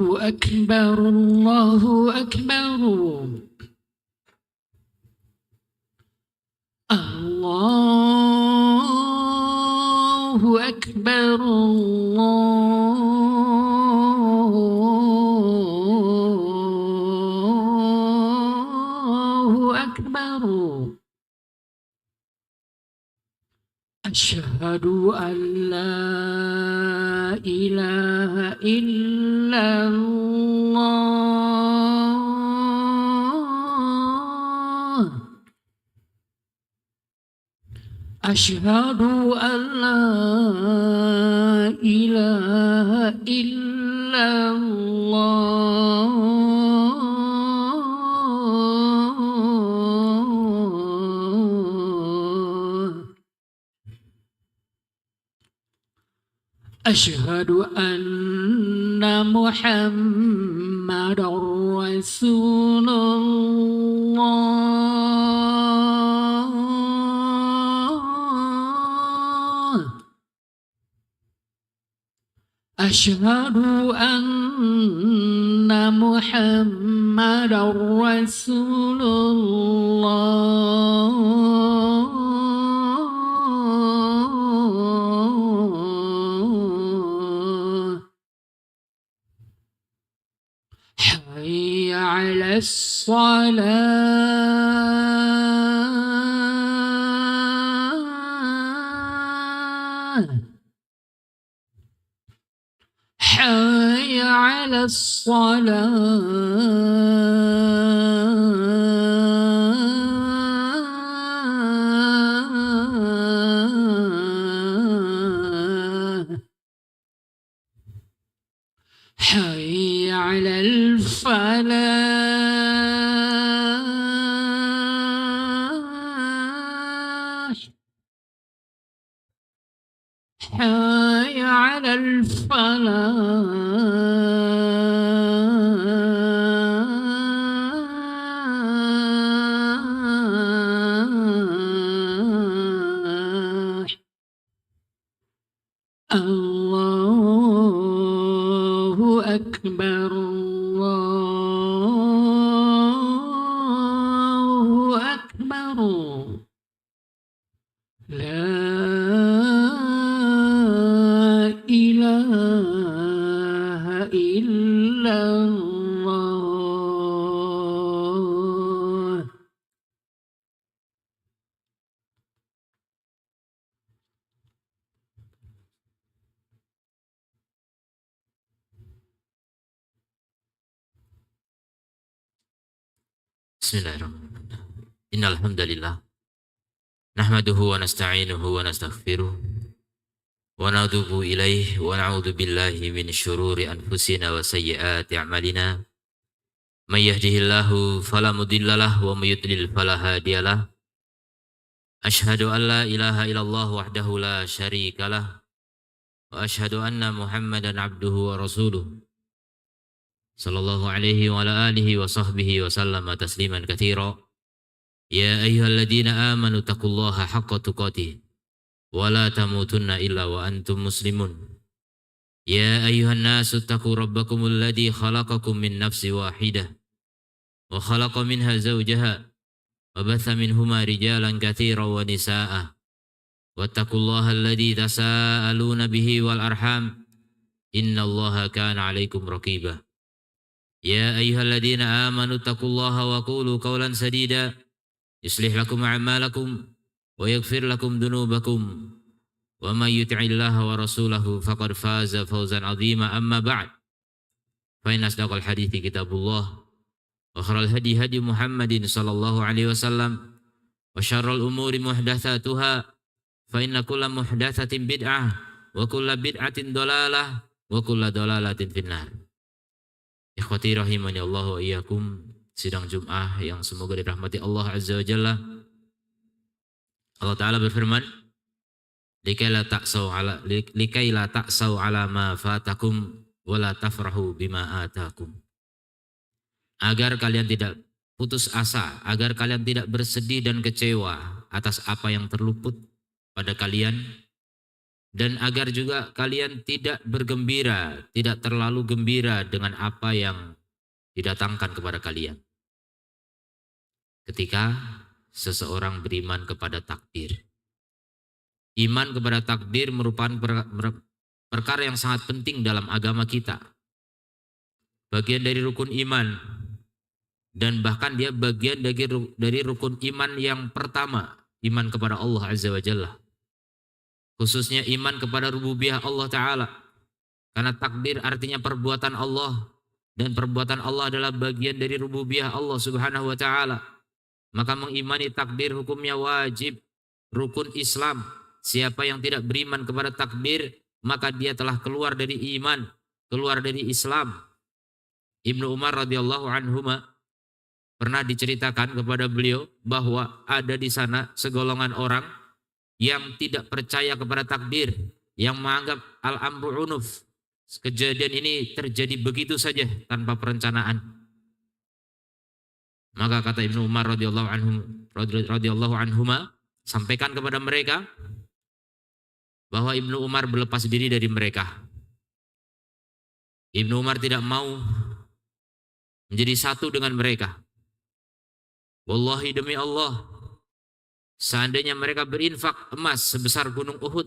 أكبر الله أكبر الله أكبر الله أكبر أشهد أن لا إله إلا الله أشهد أن لا إله إلا الله أشهد أن محمد رسول الله أشهد أن محمد رسول الله حي على الصلاة حي على الصلاة حي على الفلاح حي على الفلاح الله أكبر الله أكبر لا إله إلا الله Bismillahirrahmanirrahim. Innal hamdalillah nahmaduhu wa nasta'inuhu wa nastaghfiruh wa natubu ilaihi wa na'udzu billahi min syururi anfusina wa sayyiati a'malina. May yahdihillahu fala mudhillalah wa may yudlil fala hadiyalah. Asyhadu an la ilaha illallah wahdahu la syarikalah wa asyhadu anna Muhammadan abduhu wa rasuluh. Sallallahu alaihi wa ala alihi wa sahbihi wa sallama tasliman katsira. Ya ayyuhalladzina amanu taqullaha haqqa tuqatih wa la tamutunna illa wa antum muslimun. Ya ayyuhan nasu taqu rabbakumul ladzi khalaqakum min nafsin wahidah wa khalaqa minha zawjaha wa batha minhuma rijalan katsiran wa nisaa'a. Wattaqullaha alladzi tasaaluna bihi wal arham innallaha kana 'alaikum raqibah. Ya ayyuhalladzina amanu taqullaha wa qulu qawlan sadida yuslih lakum a'malakum wa yaghfir lakum dhunubakum wa may yuti'illaha wa rasulahu faqad faza fawzan 'azima amma ba'd fa inna asdaqal hadithi kitabullah wa khairal hadi hadi Muhammadin sallallahu alaihi wasallam wa syarrul umuri muhdatsatuha fa inna kulla muhdatsatin bid'ah wa kulla bid'atin dhalalah wa kulla dhalalatin finnar. Ikhwati rahimani Allah wa iyyakum, sidang Jum'ah yang semoga dirahmati Allah Azza wa Jalla. Allah Ta'ala berfirman, likai la ta'sau ala ma fatakum wa la tafrahu bima atakum. Agar kalian tidak putus asa, agar kalian tidak bersedih dan kecewa atas apa yang terluput pada kalian, Dan agar juga kalian tidak bergembira, tidak terlalu gembira dengan apa yang didatangkan kepada kalian. Ketika seseorang beriman kepada takdir. Iman kepada takdir merupakan perkara yang sangat penting dalam agama kita. Bagian dari rukun iman. Dan bahkan dia bagian dari rukun iman yang pertama. Iman kepada Allah Azza wa Jalla. Khususnya iman kepada rububiyah Allah Ta'ala. Karena takdir artinya perbuatan Allah. Dan perbuatan Allah adalah bagian dari rububiyah Allah Subhanahu wa Ta'ala. Maka mengimani takdir hukumnya wajib. Rukun Islam. Siapa yang tidak beriman kepada takdir, maka dia telah keluar dari iman, keluar dari Islam. Ibnu Umar radhiyallahu anhuma pernah diceritakan kepada beliau bahwa ada di sana segolongan orang yang tidak percaya kepada takdir, yang menganggap al-amru unuf. Kejadian ini terjadi begitu saja tanpa perencanaan. Maka kata Ibnu Umar radhiyallahu anhuma, sampaikan kepada mereka bahwa Ibnu Umar berlepas diri dari mereka. Ibnu Umar tidak mau menjadi satu dengan mereka. Wallahi demi Allah, seandainya mereka berinfak emas sebesar gunung Uhud,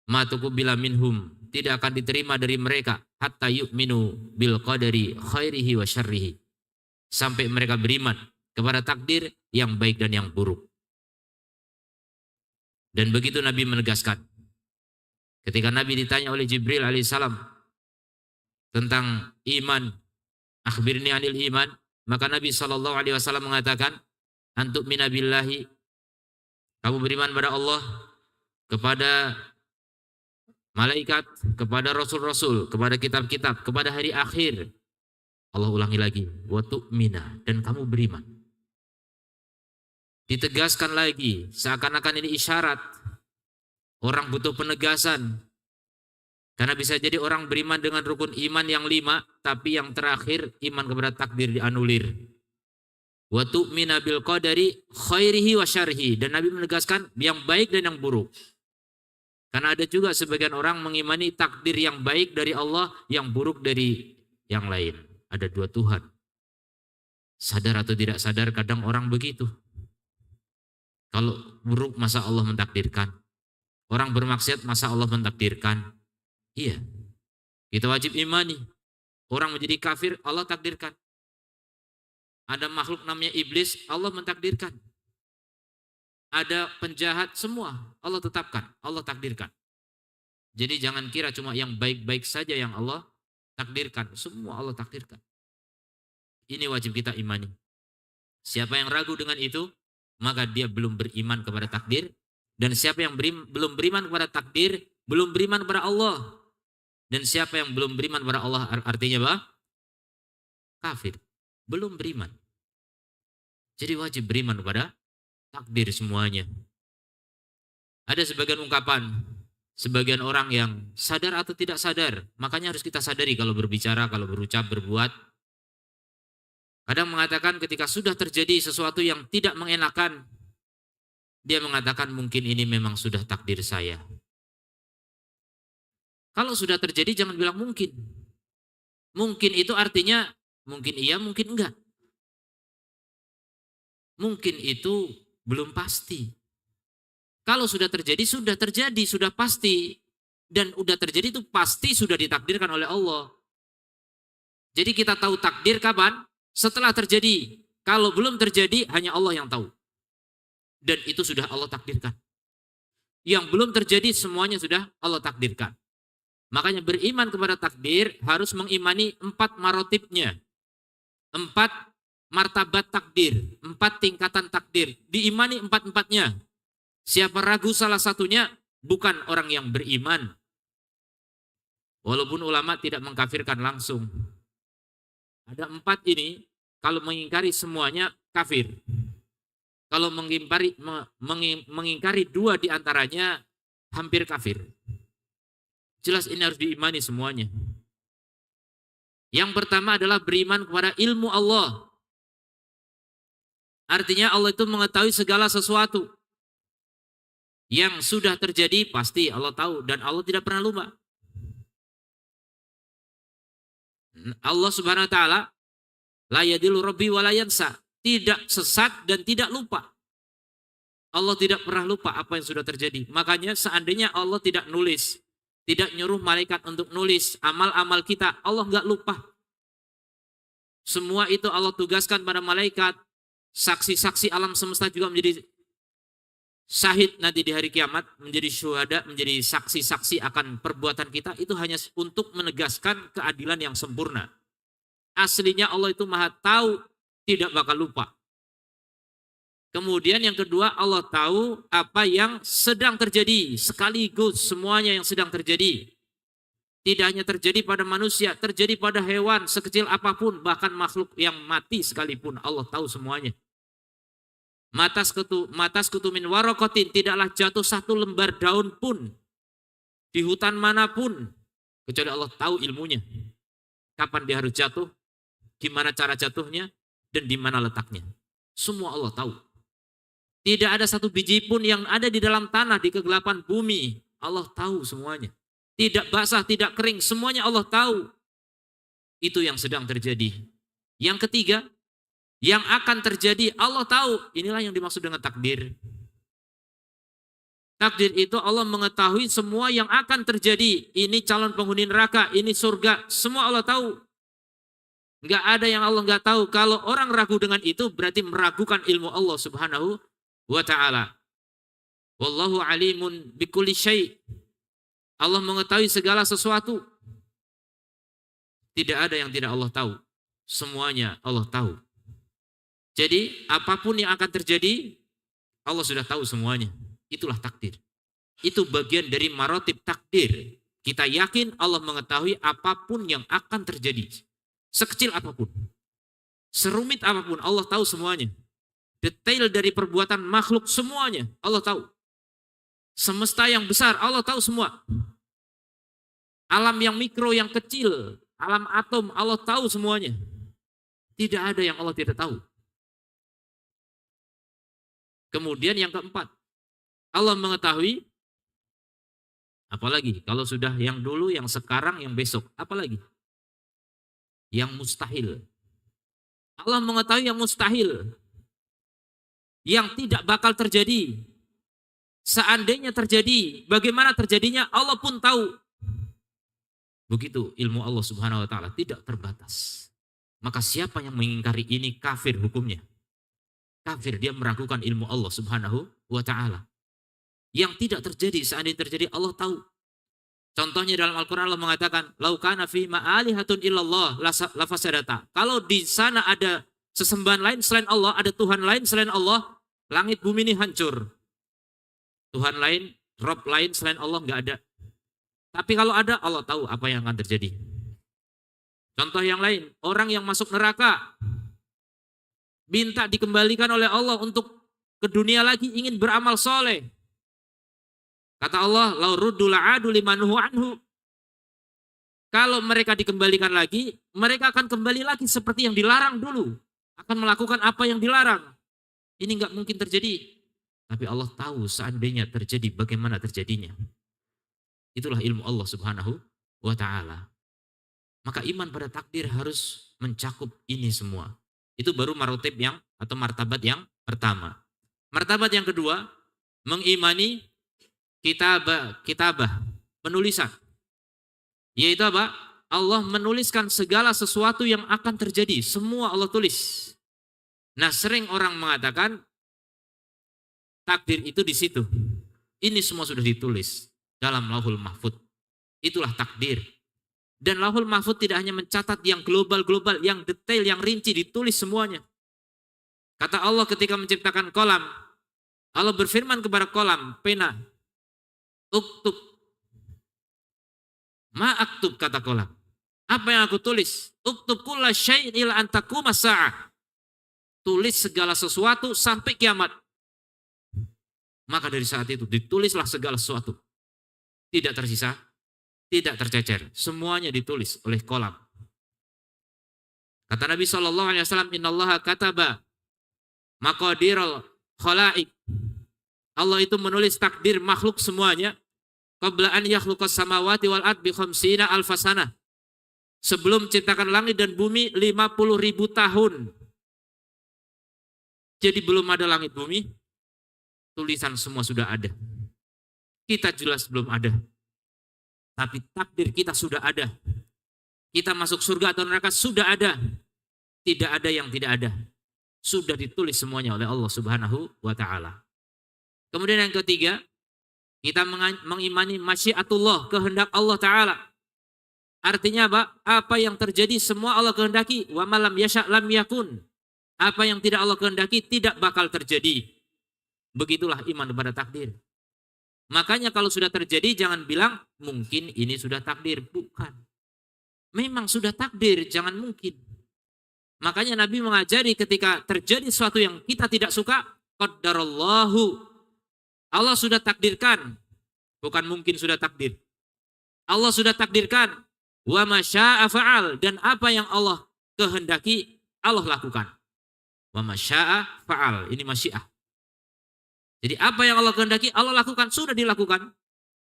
ma tuqbila minhum, tidak akan diterima dari mereka hatta yu'minu bil qadari khairihi wa syarrihi, sampai mereka beriman kepada takdir yang baik dan yang buruk. Dan begitu Nabi menegaskan. Ketika Nabi ditanya oleh Jibril alaihissalam tentang iman, akhbirni anil iman, maka Nabi SAW mengatakan, antuk minabillahi, kamu beriman pada Allah, kepada malaikat, kepada rasul-rasul, kepada kitab-kitab, kepada hari akhir. Allah ulangi lagi, wa tu'mina, dan kamu beriman. Ditegaskan lagi, seakan-akan ini isyarat. Orang butuh penegasan. Karena bisa jadi orang beriman dengan rukun iman yang 5, tapi yang terakhir iman kepada takdir dianulir. Wa tu'mina bil qadari khairihi wa syarrihi, dan Nabi menegaskan yang baik dan yang buruk. Karena ada juga sebagian orang mengimani takdir yang baik dari Allah, yang buruk dari yang lain. Ada dua Tuhan. Sadar atau tidak sadar kadang orang begitu. Kalau buruk masa Allah mentakdirkan? Orang bermaksiat masa Allah mentakdirkan? Iya. Kita wajib imani. Orang menjadi kafir Allah takdirkan. Ada makhluk namanya iblis, Allah mentakdirkan. Ada penjahat, semua Allah tetapkan, Allah takdirkan. Jadi jangan kira cuma yang baik-baik saja yang Allah takdirkan. Semua Allah takdirkan. Ini wajib kita imani. Siapa yang ragu dengan itu, maka dia belum beriman kepada takdir. Dan siapa yang belum beriman kepada takdir, belum beriman kepada Allah. Dan siapa yang belum beriman kepada Allah artinya apa? Kafir. Belum beriman. Jadi wajib beriman kepada takdir semuanya. Ada sebagian ungkapan, sebagian orang yang sadar atau tidak sadar. Makanya harus kita sadari kalau berbicara, kalau berucap, berbuat. Kadang mengatakan ketika sudah terjadi sesuatu yang tidak mengenakan, dia mengatakan mungkin ini memang sudah takdir saya. Kalau sudah terjadi jangan bilang mungkin. Mungkin itu artinya mungkin iya, mungkin enggak. Mungkin itu belum pasti. Kalau sudah terjadi, sudah pasti. Dan sudah terjadi itu pasti sudah ditakdirkan oleh Allah. Jadi kita tahu takdir kapan? Setelah terjadi. Kalau belum terjadi hanya Allah yang tahu. Dan itu sudah Allah takdirkan. Yang belum terjadi semuanya sudah Allah takdirkan. Makanya beriman kepada takdir harus mengimani 4 marotibnya. 4 martabat takdir. 4 tingkatan takdir. Diimani 4-4-nya. Siapa ragu salah satunya bukan orang yang beriman. Walaupun ulama tidak mengkafirkan langsung. Ada 4 ini, kalau mengingkari semuanya kafir. Kalau mengingkari 2 diantaranya hampir kafir. Jelas ini harus diimani semuanya. Yang pertama adalah beriman kepada ilmu Allah. Artinya Allah itu mengetahui segala sesuatu. Yang sudah terjadi pasti Allah tahu dan Allah tidak pernah lupa. Allah Subhanahu wa taala la yadillu rabbi wa la yansa, tidak sesat dan tidak lupa. Allah tidak pernah lupa apa yang sudah terjadi. Makanya seandainya Allah tidak nulis, tidak nyuruh malaikat untuk nulis amal-amal kita, Allah nggak lupa. Semua itu Allah tugaskan pada malaikat. Saksi-saksi alam semesta juga menjadi syahid nanti di hari kiamat, menjadi syuhada, menjadi saksi-saksi akan perbuatan kita. Itu hanya untuk menegaskan keadilan yang sempurna. Aslinya Allah itu maha tahu, tidak bakal lupa. Kemudian yang kedua, Allah tahu apa yang sedang terjadi, sekaligus semuanya yang sedang terjadi. Tidak hanya terjadi pada manusia, terjadi pada hewan sekecil apapun, bahkan makhluk yang mati sekalipun, Allah tahu semuanya. Matas kutu min warokotin, tidaklah jatuh satu lembar daun pun di hutan manapun, kecuali Allah tahu ilmunya. Kapan dia harus jatuh, gimana cara jatuhnya, dan di mana letaknya. Semua Allah tahu. Tidak ada satu biji pun yang ada di dalam tanah, di kegelapan bumi. Allah tahu semuanya. Tidak basah, tidak kering, semuanya Allah tahu. Itu yang sedang terjadi. Yang ketiga, yang akan terjadi Allah tahu. Inilah yang dimaksud dengan takdir. Takdir itu Allah mengetahui semua yang akan terjadi. Ini calon penghuni neraka, ini surga, semua Allah tahu. Enggak ada yang Allah enggak tahu. Kalau orang ragu dengan itu berarti meragukan ilmu Allah Subhanahu wa ta'ala. Wallahu alimun bikulli syai'. Allah mengetahui segala sesuatu. Tidak ada yang tidak Allah tahu. Semuanya Allah tahu. Jadi apapun yang akan terjadi, Allah sudah tahu semuanya. Itulah takdir. Itu bagian dari marotib takdir. Kita yakin Allah mengetahui apapun yang akan terjadi. Sekecil apapun. Serumit apapun, Allah tahu semuanya. Detail dari perbuatan makhluk semuanya, Allah tahu. Semesta yang besar, Allah tahu semua. Alam yang mikro, yang kecil, alam atom, Allah tahu semuanya. Tidak ada yang Allah tidak tahu. Kemudian yang keempat, Allah mengetahui, apalagi kalau sudah yang dulu, yang sekarang, yang besok, apalagi? Yang mustahil. Allah mengetahui yang mustahil, yang tidak bakal terjadi. Seandainya terjadi, bagaimana terjadinya Allah pun tahu. Begitu ilmu Allah Subhanahu wa ta'ala, tidak terbatas. Maka siapa yang mengingkari ini kafir hukumnya. Kafir, dia meragukan ilmu Allah Subhanahu wa ta'ala. Yang tidak terjadi, seandainya terjadi Allah tahu. Contohnya dalam Al-Quran Allah mengatakan, "Lau kana fi ma'alihatun illallah lafasadata." Kalau di sana ada sesembahan lain selain Allah, ada Tuhan lain selain Allah, langit bumi ini hancur. Tuhan lain, Rob lain selain Allah nggak ada. Tapi kalau ada, Allah tahu apa yang akan terjadi. Contoh yang lain, orang yang masuk neraka, minta dikembalikan oleh Allah untuk ke dunia lagi, ingin beramal soleh. Kata Allah, "Lau ruddu la'adu limanuhu anhu." Kalau mereka dikembalikan lagi, mereka akan kembali lagi seperti yang dilarang dulu. Akan melakukan apa yang dilarang. Ini nggak mungkin terjadi. Tapi Allah tahu seandainya terjadi, bagaimana terjadinya. Itulah ilmu Allah Subhanahu wa ta'ala. Maka iman pada takdir harus mencakup ini semua. Itu baru marotib yang atau martabat yang pertama. Martabat yang kedua, mengimani kitabah, penulisan. Yaitu apa? Allah menuliskan segala sesuatu yang akan terjadi. Semua Allah tulis. Nah, sering orang mengatakan takdir itu di situ. Ini semua sudah ditulis dalam Lauhul Mahfud. Itulah takdir. Dan Lauhul Mahfud tidak hanya mencatat yang global-global, yang detail, yang rinci, ditulis semuanya. Kata Allah ketika menciptakan kolam, Allah berfirman kepada kolam, pena, uktub. Ma aktub, kata kolam. Apa yang aku tulis? Uktub kulla syai'in ila an taquma sa'ah. Tulis segala sesuatu sampai kiamat. Maka dari saat itu ditulislah segala sesuatu. Tidak tersisa, tidak tercecer. Semuanya ditulis oleh kolam. Kata Nabi SAW, "Innallaha kataba maqadirul khalaik." Allah itu menulis takdir makhluk semuanya. Qabla an yakhluqas samawati wal ard bi khamsina alfasana. Sebelum ciptakan langit dan bumi 50.000 tahun. Jadi belum ada langit bumi, tulisan semua sudah ada. Kita jelas belum ada. Tapi takdir kita sudah ada. Kita masuk surga atau neraka sudah ada. Tidak ada yang tidak ada. Sudah ditulis semuanya oleh Allah Subhanahu wa taala. Kemudian yang ketiga, kita mengimani masyiatullah, kehendak Allah taala. Artinya apa? Apa yang terjadi semua Allah kehendaki. Wa malam yasha' lam yakun. Apa yang tidak Allah kehendaki tidak bakal terjadi. Begitulah iman kepada takdir. Makanya kalau sudah terjadi jangan bilang mungkin ini sudah takdir. Bukan. Memang sudah takdir, jangan mungkin. Makanya Nabi mengajari ketika terjadi sesuatu yang kita tidak suka, qaddarallahu. Allah sudah takdirkan. Bukan mungkin sudah takdir. Allah sudah takdirkan. Wa ma syaa fa'al, dan apa yang Allah kehendaki Allah lakukan. Wa ma syaa fa'al, ini masyiah. Jadi apa yang Allah kehendaki Allah lakukan, sudah dilakukan,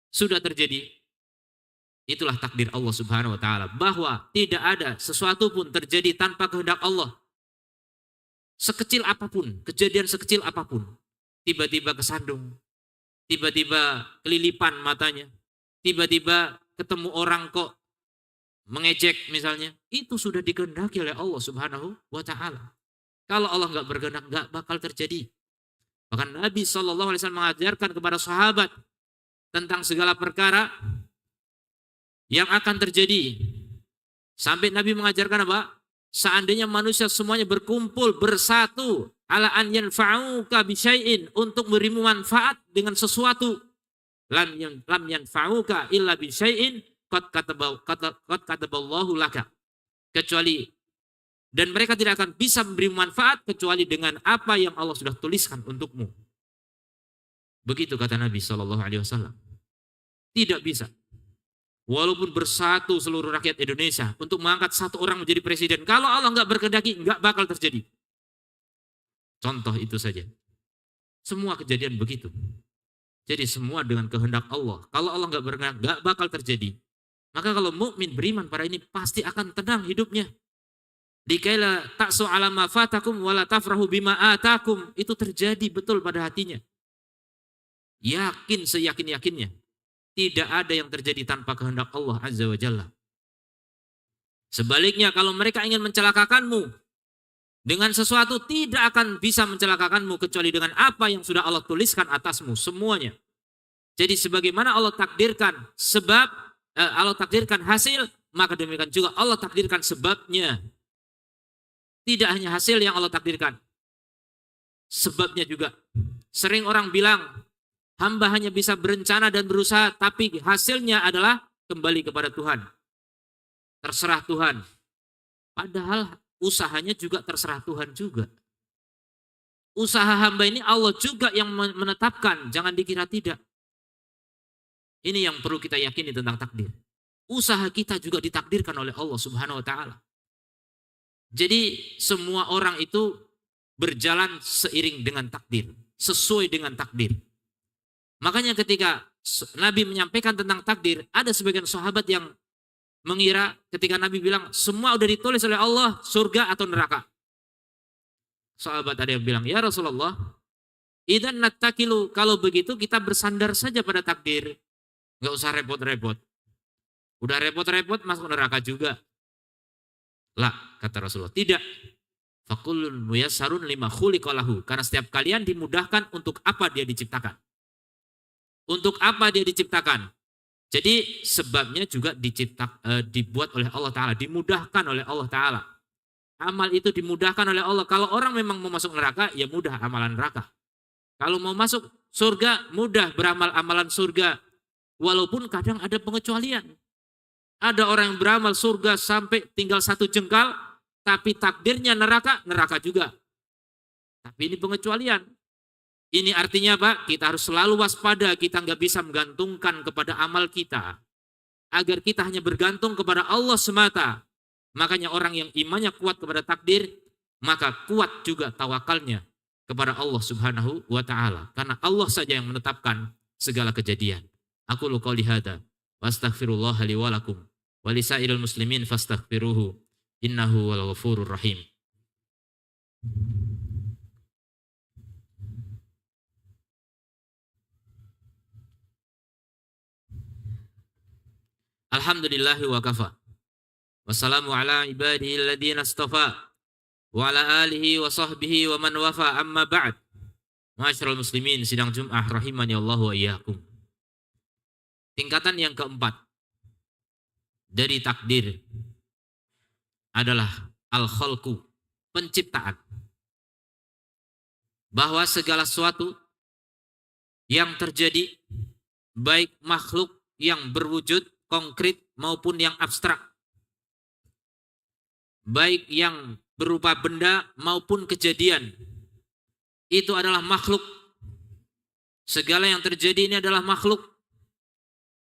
sudah terjadi. Itulah takdir Allah Subhanahu wa taala, bahwa tidak ada sesuatu pun terjadi tanpa kehendak Allah. Sekecil apapun, kejadian sekecil apapun, tiba-tiba kesandung, tiba-tiba kelilipan matanya, tiba-tiba ketemu orang kok mengejek misalnya, itu sudah dikehendaki oleh Allah Subhanahu wa taala. Kalau Allah nggak berkehendak nggak bakal terjadi. Bahkan Nabi SAW mengajarkan kepada sahabat tentang segala perkara yang akan terjadi. Sampai Nabi mengajarkan apa? Seandainya manusia semuanya berkumpul bersatu ala an yanfa'uka bisyai'in, untuk memberimu manfaat dengan sesuatu, lam yanfa'uka illa bisyai'in qad kataballahu laka, kecuali, dan mereka tidak akan bisa memberi manfaat kecuali dengan apa yang Allah sudah tuliskan untukmu. Begitu kata Nabi SAW. Tidak bisa. Walaupun bersatu seluruh rakyat Indonesia untuk mengangkat satu orang menjadi presiden, kalau Allah nggak berkehendaki nggak bakal terjadi. Contoh itu saja. Semua kejadian begitu. Jadi semua dengan kehendak Allah. Kalau Allah nggak berkehendak nggak bakal terjadi. Maka kalau mukmin beriman pada ini pasti akan tenang hidupnya. Dikaila ta'su ala ma fatakum wala tafrahu bima atakum, itu terjadi betul pada hatinya. Yakin seyakin-yakinnya. Tidak ada yang terjadi tanpa kehendak Allah Azza wa Jalla. Sebaliknya kalau mereka ingin mencelakakanmu dengan sesuatu, tidak akan bisa mencelakakanmu kecuali dengan apa yang sudah Allah tuliskan atasmu semuanya. Jadi sebagaimana Allah takdirkan sebab, Allah takdirkan hasil, maka demikian juga Allah takdirkan sebabnya. Tidak hanya hasil yang Allah takdirkan, sebabnya juga. Sering orang bilang, hamba hanya bisa berencana dan berusaha, tapi hasilnya adalah kembali kepada Tuhan. Terserah Tuhan. Padahal usahanya juga terserah Tuhan juga. Usaha hamba ini Allah juga yang menetapkan, jangan dikira tidak. Ini yang perlu kita yakini tentang takdir. Usaha kita juga ditakdirkan oleh Allah Subhanahu wa taala. Jadi semua orang itu berjalan seiring dengan takdir, sesuai dengan takdir. Makanya ketika Nabi menyampaikan tentang takdir, ada sebagian sahabat yang mengira ketika Nabi bilang semua udah ditulis oleh Allah, surga atau neraka. Sahabat ada yang bilang, ya Rasulullah, idan nattakilu, kalau begitu kita bersandar saja pada takdir. Gak usah repot-repot. Udah repot-repot masuk neraka juga. Lah, kata Rasulullah, tidak. Fakullun muyassarun lima khuliqalahu, karena setiap kalian dimudahkan untuk apa dia diciptakan. Untuk apa dia diciptakan. Jadi sebabnya juga dibuat oleh Allah Ta'ala, dimudahkan oleh Allah Ta'ala. Amal itu dimudahkan oleh Allah. Kalau orang memang mau masuk neraka, ya mudah amalan neraka. Kalau mau masuk surga, mudah beramal amalan surga. Walaupun kadang ada pengecualian. Ada orang yang beramal surga sampai tinggal 1 jengkal, tapi takdirnya neraka, neraka juga. Tapi ini pengecualian. Ini artinya apa? Kita harus selalu waspada, kita nggak bisa menggantungkan kepada amal kita. Agar kita hanya bergantung kepada Allah semata. Makanya orang yang imannya kuat kepada takdir, maka kuat juga tawakalnya. kepada Allah Subhanahu wa taala, karena Allah saja yang menetapkan segala kejadian. Aku qouli hadza wa astaghfirullah li wa lakum wa lisairil muslimin fastaghfiruhu innahu wal ghafurur rahim. Alhamdulillahi wa kafa. Wassalamu ala ibadihi alladhina astafa wa ala alihi wa sahbihi wa man wafa, amma ba'd. Ma'asyiral muslimin, sidang Jum'ah rahimani Allah wa iyyakum. Tingkatan yang keempat dari takdir adalah al-khalqu, penciptaan. Bahwa segala sesuatu yang terjadi, baik makhluk yang berwujud konkret maupun yang abstrak, baik yang berupa benda maupun kejadian, itu adalah makhluk. Segala yang terjadi ini adalah makhluk,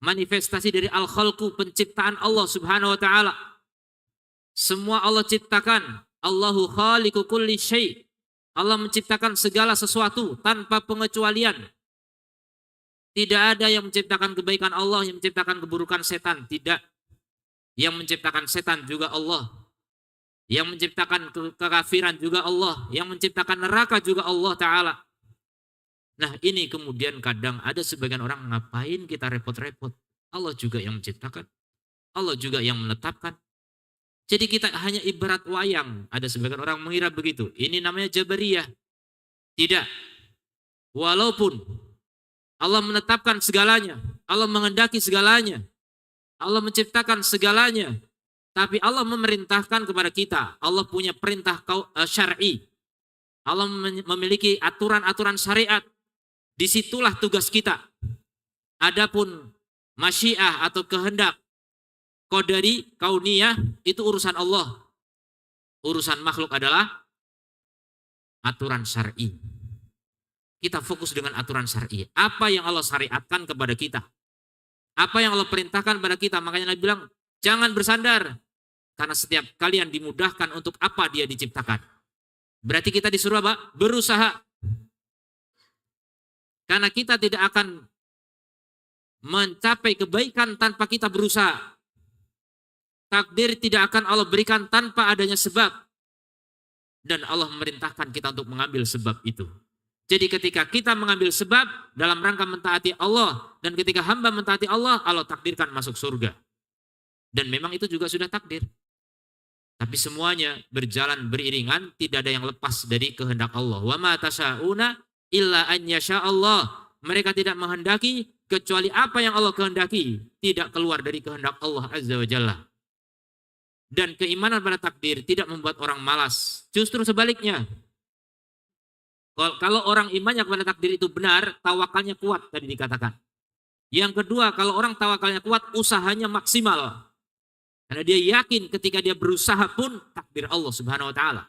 manifestasi dari al-khalqu, penciptaan Allah Subhanahu wa taala. Semua Allah ciptakan. Allahu khaliqu kulli syai'. Allah menciptakan segala sesuatu tanpa pengecualian. Tidak ada yang menciptakan kebaikan Allah, yang menciptakan keburukan setan. Tidak. Yang menciptakan setan juga Allah. Yang menciptakan kekafiran juga Allah. Yang menciptakan neraka juga Allah Ta'ala. Nah, ini kemudian kadang ada sebagian orang, ngapain kita repot-repot? Allah juga yang menciptakan. Allah juga yang menetapkan. Jadi kita hanya ibarat wayang. Ada sebagian orang mengira begitu. Ini namanya Jabariyah. Tidak. Walaupun Allah menetapkan segalanya, Allah menghendaki segalanya, Allah menciptakan segalanya, tapi Allah memerintahkan kepada kita. Allah punya perintah syar'i. Allah memiliki aturan-aturan syariat. Disitulah tugas kita. Adapun masyiah atau kehendak qadari, kauniyah, itu urusan Allah. Urusan makhluk adalah aturan syar'i. Kita fokus dengan aturan syar'i. Apa yang Allah syariatkan kepada kita. Apa yang Allah perintahkan kepada kita. Makanya Nabi bilang, jangan bersandar. Karena setiap kalian dimudahkan untuk apa dia diciptakan. Berarti kita disuruh apa? Berusaha. Karena kita tidak akan mencapai kebaikan tanpa kita berusaha. Takdir tidak akan Allah berikan tanpa adanya sebab. Dan Allah memerintahkan kita untuk mengambil sebab itu. Jadi ketika kita mengambil sebab dalam rangka mentaati Allah, dan ketika hamba mentaati Allah, Allah takdirkan masuk surga. Dan memang itu juga sudah takdir. Tapi semuanya berjalan beriringan, tidak ada yang lepas dari kehendak Allah. Wa ma tasyauna illa an yasha Allah. Mereka tidak menghendaki kecuali apa yang Allah kehendaki, tidak keluar dari kehendak Allah Azza wa Jalla. Dan keimanan pada takdir tidak membuat orang malas. Justru sebaliknya. Kalau orang imannya kepada takdir itu benar, tawakalnya kuat tadi dikatakan. Yang kedua, kalau orang tawakalnya kuat, usahanya maksimal. Karena dia yakin ketika dia berusaha pun takdir Allah Subhanahu wa taala.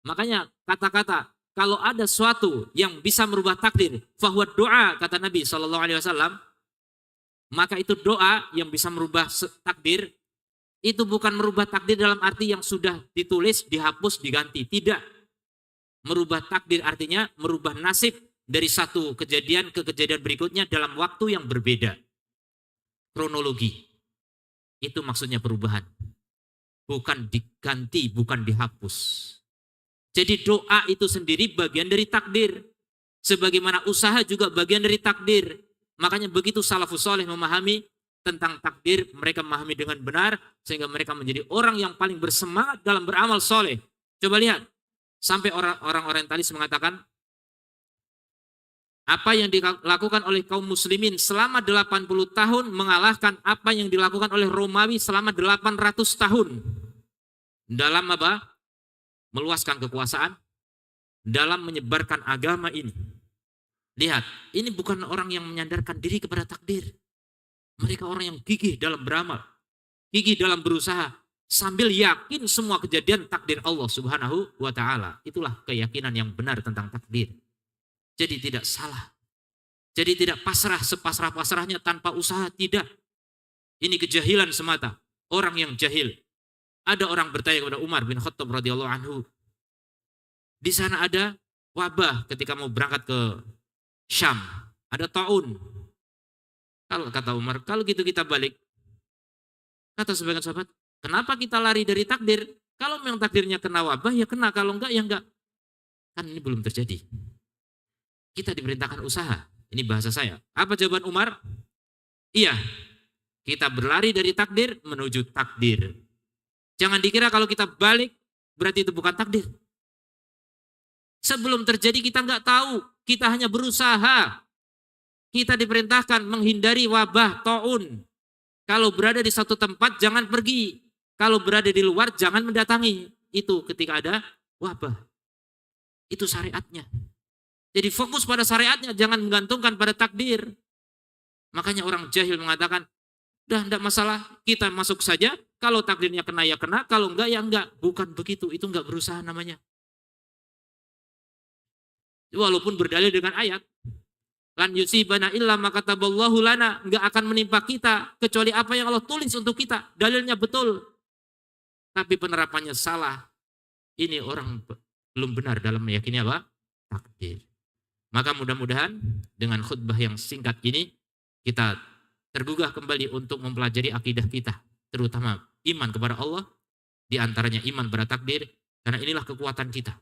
Makanya kata-kata kalau ada sesuatu yang bisa merubah takdir, fahuwa doa, kata Nabi SAW, maka itu doa yang bisa merubah takdir. Itu bukan merubah takdir dalam arti yang sudah ditulis, dihapus, diganti. Tidak. Merubah takdir artinya merubah nasib dari satu kejadian ke kejadian berikutnya dalam waktu yang berbeda. Kronologi. Itu maksudnya perubahan. Bukan diganti, bukan dihapus. Jadi doa itu sendiri bagian dari takdir. Sebagaimana usaha juga bagian dari takdir. Makanya begitu salafus saleh memahami tentang takdir, mereka memahami dengan benar, sehingga mereka menjadi orang yang paling bersemangat dalam beramal soleh. Coba lihat. Sampai orang orientalis mengatakan, apa yang dilakukan oleh kaum muslimin selama 80 tahun mengalahkan apa yang dilakukan oleh Romawi selama 800 tahun. Dalam apa? Meluaskan kekuasaan, dalam menyebarkan agama ini. Lihat, ini bukan orang yang menyandarkan diri kepada takdir. Mereka orang yang gigih dalam beramal, gigih dalam berusaha, sambil yakin semua kejadian takdir Allah Subhanahu wa taala. Itulah keyakinan yang benar tentang takdir. Jadi tidak salah. Jadi tidak pasrah sepasrah-pasrahnya tanpa usaha, tidak. Ini kejahilan semata. Orang yang jahil. Ada orang bertanya kepada Umar bin Khattab radhiyallahu anhu. Di sana ada wabah ketika mau berangkat ke Syam. Ada taun. Kalau kata Umar, kalau gitu kita balik. Kata sebagian sahabat, kenapa kita lari dari takdir? Kalau memang takdirnya kena wabah, ya kena. Kalau enggak, ya enggak. Kan ini belum terjadi. Kita diperintahkan usaha. Ini bahasa saya. Apa jawaban Umar? Iya. Kita berlari dari takdir menuju takdir. Jangan dikira kalau kita balik, berarti itu bukan takdir. Sebelum terjadi kita enggak tahu. Kita hanya berusaha. Kita diperintahkan menghindari wabah, taun. Kalau berada di satu tempat, jangan pergi. Kalau berada di luar, jangan mendatangi. Itu ketika ada wabah. Itu syariatnya. Jadi fokus pada syariatnya, jangan menggantungkan pada takdir. Makanya orang jahil mengatakan, udah enggak masalah, kita masuk saja. Kalau takdirnya kena ya kena, kalau enggak ya enggak. Bukan begitu, itu enggak berusaha namanya. Walaupun berdalil dengan ayat. Lan yusibana illa ma kataballahu lana, enggak akan menimpa kita kecuali apa yang Allah tulis untuk kita. Dalilnya betul. Tapi penerapannya salah. Ini orang belum benar dalam meyakini apa? Takdir. Maka mudah-mudahan dengan khutbah yang singkat ini kita tergugah kembali untuk mempelajari akidah kita, terutama iman kepada Allah, di antaranya iman pada takdir, karena inilah kekuatan kita.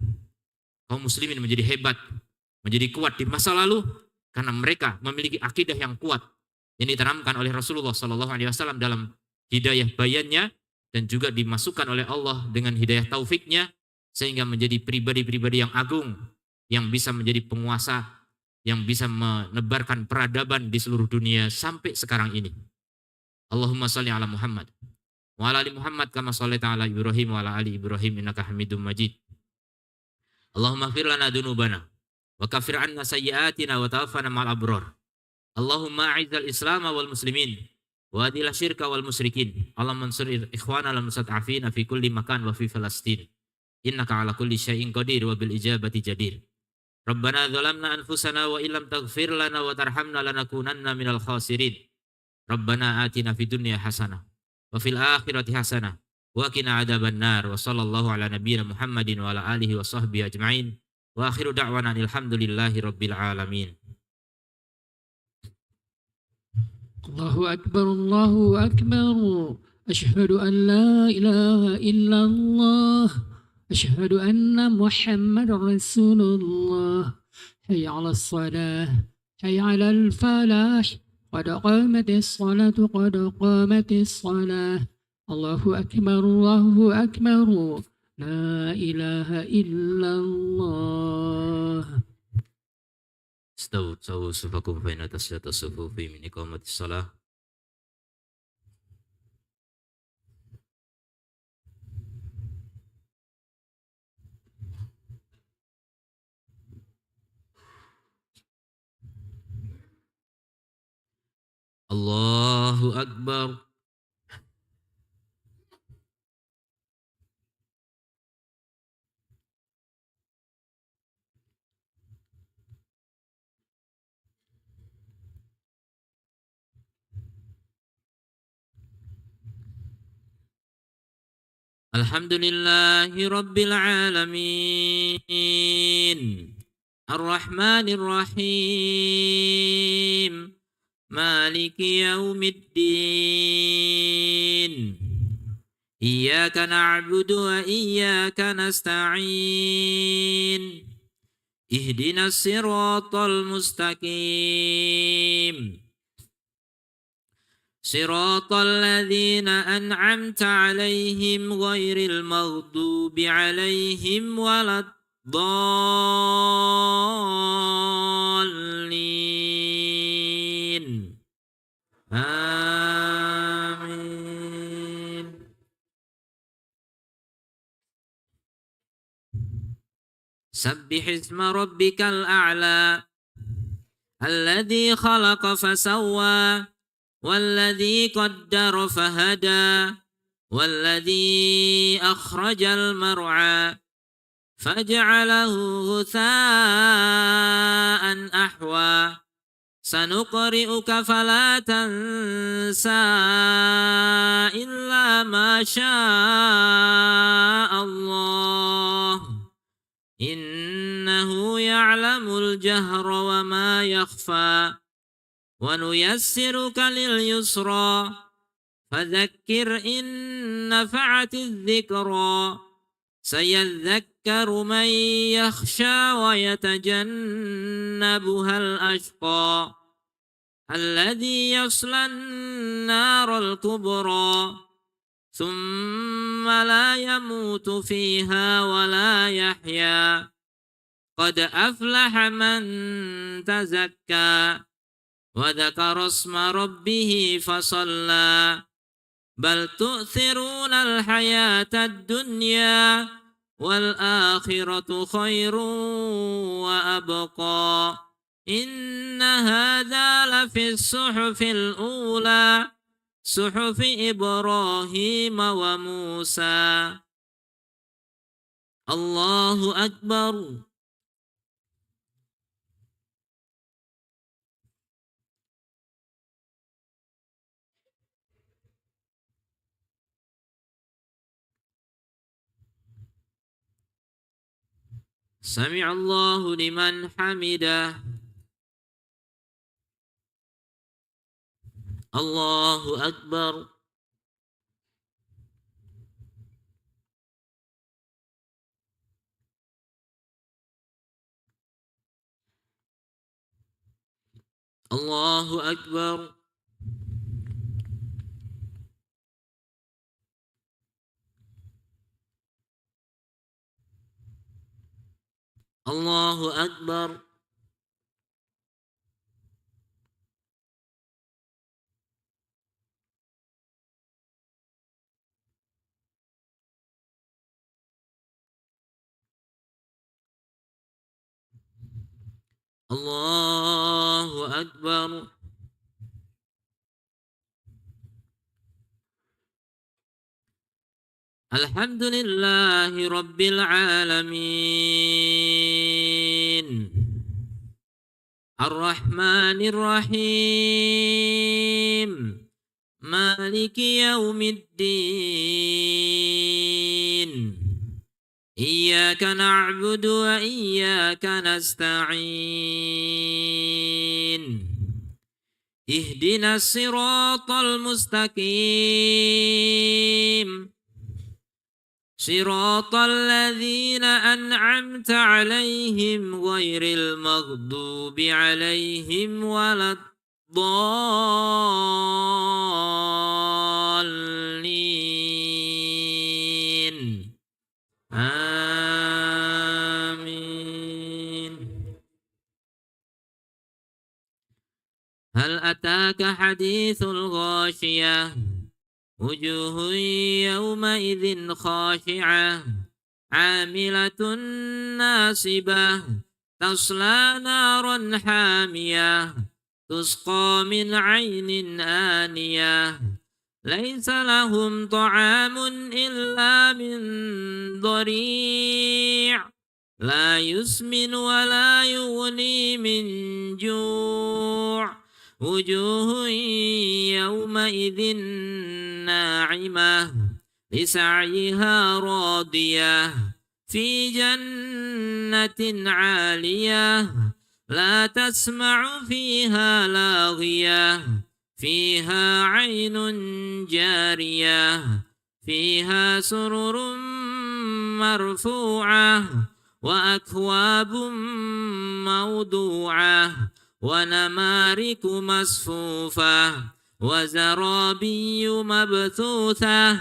Kaum muslimin menjadi hebat, menjadi kuat di masa lalu karena mereka memiliki akidah yang kuat yang ditanamkan oleh Rasulullah SAW dalam hidayah bayannya dan juga dimasukkan oleh Allah dengan hidayah taufiknya sehingga menjadi pribadi-pribadi yang agung yang bisa menjadi penguasa, yang bisa menebarkan peradaban di seluruh dunia sampai sekarang ini. Allahumma sholli ala Muhammad wa ala ali Muhammad kama shallaita ala Ibrahim wa ala ali Ibrahim innaka Hamidum Majid. Allahumma ighfir lana dzunubana wa kaffir 'anna sayyi'atina wa tawaffana ma'al abrar. Allahumma a'izzal Islam wal muslimin wa adil syirka wal musyrikin. Allahumma ansur ikhwana al mustad'afin fi kulli makan wa fi Falastin. Innaka ala kulli syai'in qadir wa bil ijabati jadir. Rabbana zalamna anfusana wa illam taghfir lana wa tarhamna lanakunanna minal khasirin. Rabbana atina fid dunya hasanah wa fil akhirati hasanah wa qina adzaban nar. Wa sallallahu ala nabiyyina Muhammadin wa ala alihi wa sahbihi ajmain. Wa akhiru da'wana alhamdulillahi rabbil alamin. Allahu Akbar, Allahu Akbar. Ashhadu an la ilaha illallah. أشهد أن محمد رسول الله. حي على الصلاة، حي على الفلاح، قد قامت الصلاة، قد قامت الصلاة. الله أكبر، الله أكبر، لا إله إلا الله. استووا صفكم بين تسجيل الصفوف من إقامة الصلاة. Allahu Akbar. Alhamdulillahi Rabbil Alamin. Ar-Rahmanir Rahim. Maliki yaumiddin. Iyyaka na'budu wa iyyaka nasta'in. Ihdinas siratal mustaqim. Siratal ladzina an'amta 'alaihim ghairil maghdubi 'alaihim waladdallin. Amin. Sabbih isma rabbikal a'la alladzi khalaqa fasawwa والذي قدر فهدى والذي أخرج المرعى فجعله غثاء أحوى سنقرئك فلا تنسى إلا ما شاء الله إنه يعلم الجهر وما يخفى ونيسرك لليسرى فذكر إن نفعت الذكرى سيذكر من يخشى ويتجنبها الأشقى الذي يصلى النار الكبرى ثم لا يموت فيها ولا يحيا قد أفلح من تزكى وذكر اسم ربه فصلى بل تؤثرون الحياة الدنيا والآخرة خير وأبقى إن هذا لفي الصحف الأولى صحف إبراهيم وموسى. الله أكبر. سمع الله لمن حمده. الله أكبر. الله أكبر. الله أكبر. الله أكبر. الحمد لله رب العالمين الرحمن الرحيم مالك يوم الدين إياك نعبد وإياك نستعين اهدنا الصراط المستقيم صراط الذين أنعمت عليهم غير المغضوب عليهم ولا الضالين آمين. هل أتاك حديث الغاشية وجوه يومئذ خاشعة عاملة ناصبة تصلى نارا حامية تسقى من عين آنية ليس لهم طعام إلا من ضريع لا يسمن ولا يغني من جوع وجوه يومئذ ناعمة لسعيها راضية في جنة عالية لا تسمع فيها لاغية فيها عين جارية فيها سرر مرفوعة وأكواب موضوعة ونمارك مصفوفة وزرابي مبثوثة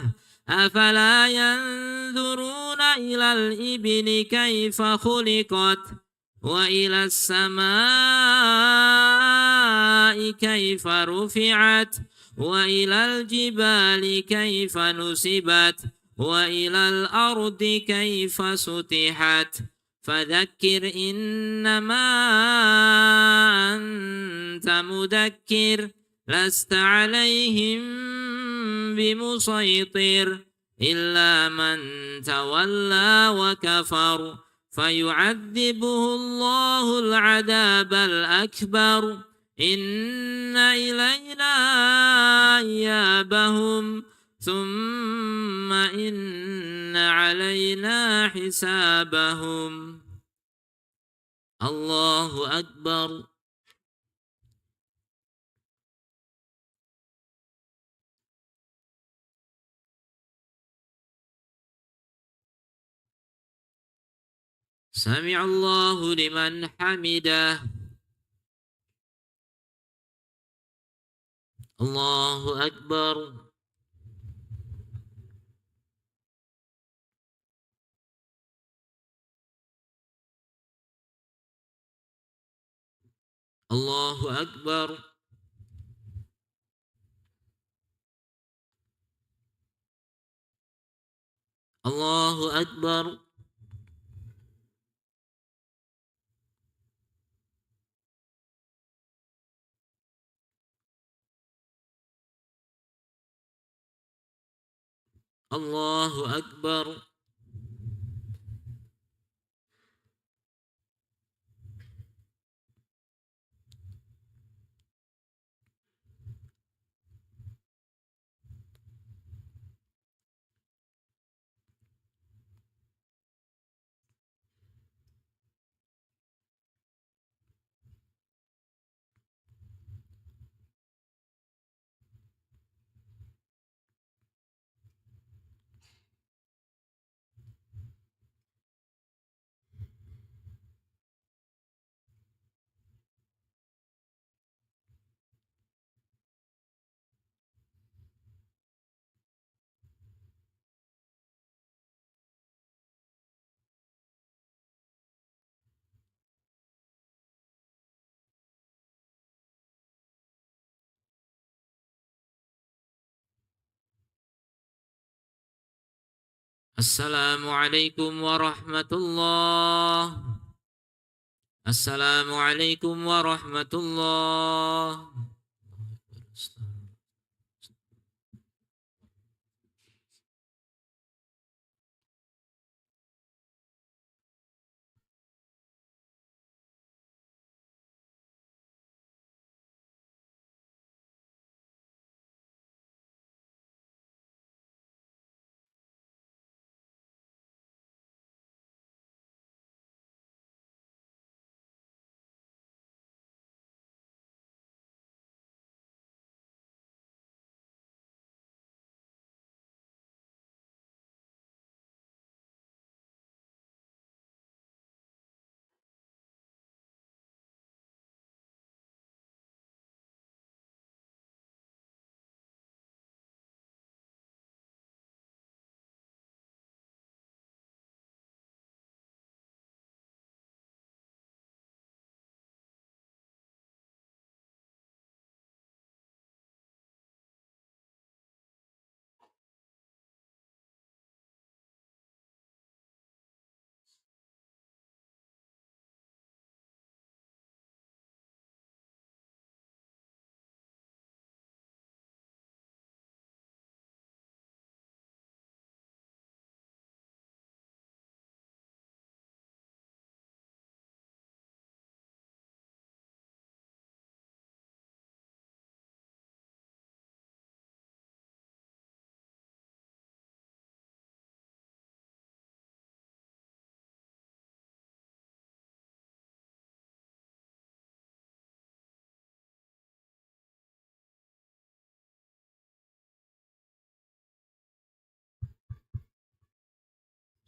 أفلا ينظرون إلى الإبل كيف خلقت وإلى السماء كيف رفعت وإلى الجبال كيف نصبت وإلى الأرض كيف سطحت فذكر إنما أنت مذكر لست عليهم بمسيطر إلا من تولى وكفر فيعذبه الله العذاب الأكبر إن إلينا إيابهم ثم إن علينا حسابهم. Allahu Akbar. Sami'allahu liman hamidah. Allahu Akbar. Allahu Akbar. Allahu Akbar. Allahu Akbar. Assalamualaikum warahmatullah. Assalamualaikum warahmatullah.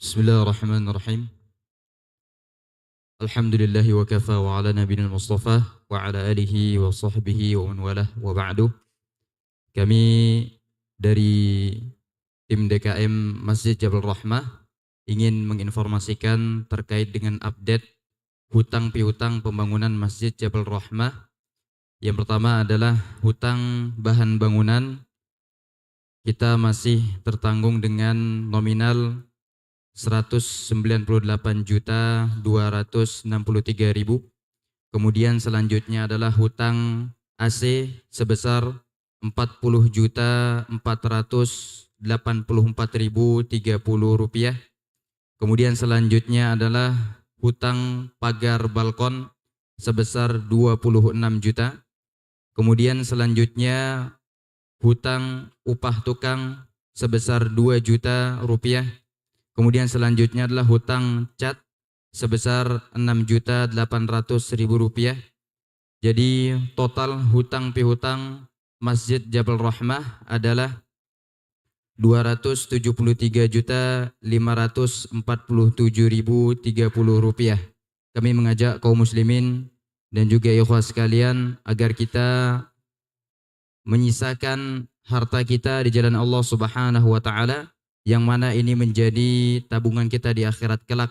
Bismillahirrahmanirrahim. Alhamdulillahi wa kafa wa ala nabiyina Mustafa wa ala alihi wa sahbihi wa man walah wa ba'du. Kami dari tim DKM Masjid Jabal Rahmah ingin menginformasikan terkait dengan update hutang piutang pembangunan Masjid Jabal Rahmah. Yang pertama adalah hutang bahan bangunan. Kita masih tertanggung dengan nominal 198.263.000. Kemudian selanjutnya adalah hutang AC sebesar 40.484.030 rupiah. Kemudian selanjutnya adalah hutang pagar balkon sebesar 26 juta. Kemudian selanjutnya hutang upah tukang sebesar 2 juta rupiah. Kemudian selanjutnya adalah hutang cat sebesar 6.800.000 rupiah. Jadi total hutang piutang Masjid Jabal Rahmah adalah 273.547.030 rupiah. Kami mengajak kaum muslimin dan juga ikhwah sekalian agar kita menyisakan harta kita di jalan Allah Subhanahu wa taala, yang mana ini menjadi tabungan kita di akhirat kelak.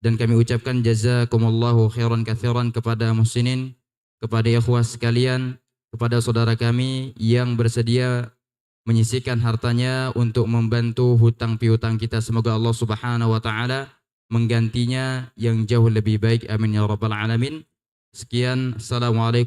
Dan kami ucapkan jazakumullahu khairan katsiran kepada muhsinin, kepada ikhwah sekalian, kepada saudara kami yang bersedia menyisihkan hartanya untuk membantu hutang piutang kita. Semoga Allah Subhanahu wa taala menggantinya yang jauh lebih baik. Amin ya rabbal alamin. Sekian, assalamualaikum.